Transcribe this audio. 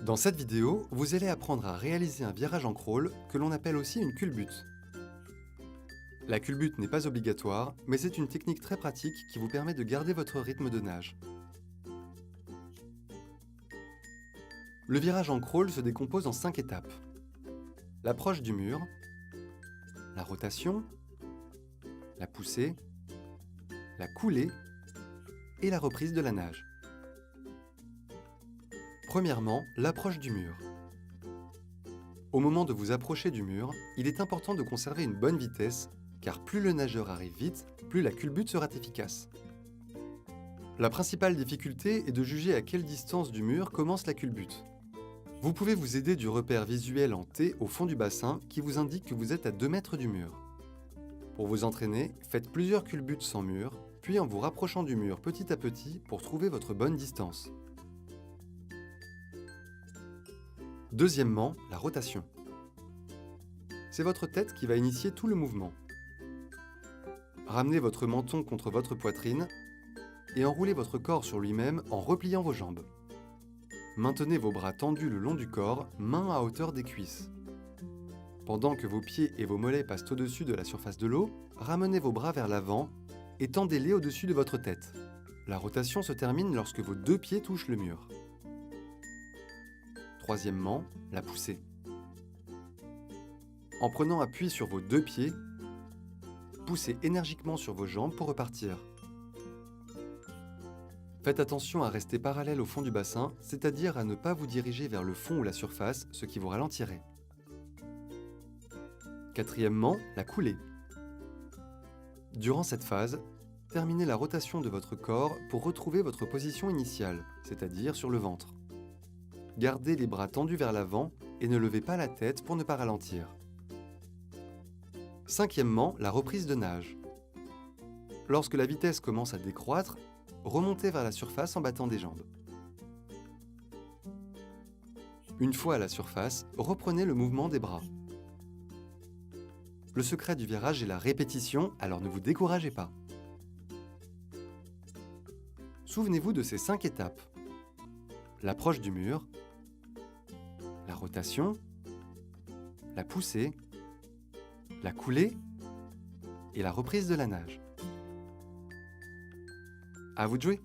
Dans cette vidéo, vous allez apprendre à réaliser un virage en crawl que l'on appelle aussi une culbute. La culbute n'est pas obligatoire, mais c'est une technique très pratique qui vous permet de garder votre rythme de nage. Le virage en crawl se décompose en 5 étapes. L'approche du mur, la rotation, la poussée, la coulée et la reprise de la nage. Premièrement, l'approche du mur. Au moment de vous approcher du mur, il est important de conserver une bonne vitesse, car plus le nageur arrive vite, plus la culbute sera efficace. La principale difficulté est de juger à quelle distance du mur commence la culbute. Vous pouvez vous aider du repère visuel en T au fond du bassin qui vous indique que vous êtes à 2 mètres du mur. Pour vous entraîner, faites plusieurs culbutes sans mur, puis en vous rapprochant du mur petit à petit pour trouver votre bonne distance. Deuxièmement, la rotation. C'est votre tête qui va initier tout le mouvement. Ramenez votre menton contre votre poitrine et enroulez votre corps sur lui-même en repliant vos jambes. Maintenez vos bras tendus le long du corps, mains à hauteur des cuisses. Pendant que vos pieds et vos mollets passent au-dessus de la surface de l'eau, ramenez vos bras vers l'avant et tendez-les au-dessus de votre tête. La rotation se termine lorsque vos 2 pieds touchent le mur. Troisièmement, la poussée. En prenant appui sur vos 2 pieds, poussez énergiquement sur vos jambes pour repartir. Faites attention à rester parallèle au fond du bassin, c'est-à-dire à ne pas vous diriger vers le fond ou la surface, ce qui vous ralentirait. Quatrièmement, la coulée. Durant cette phase, terminez la rotation de votre corps pour retrouver votre position initiale, c'est-à-dire sur le ventre. Gardez les bras tendus vers l'avant et ne levez pas la tête pour ne pas ralentir. Cinquièmement, la reprise de nage. Lorsque la vitesse commence à décroître, remontez vers la surface en battant des jambes. Une fois à la surface, reprenez le mouvement des bras. Le secret du virage est la répétition, alors ne vous découragez pas. Souvenez-vous de ces 5 étapes. L'approche du mur, la rotation, la poussée, la coulée et la reprise de la nage. À vous de jouer!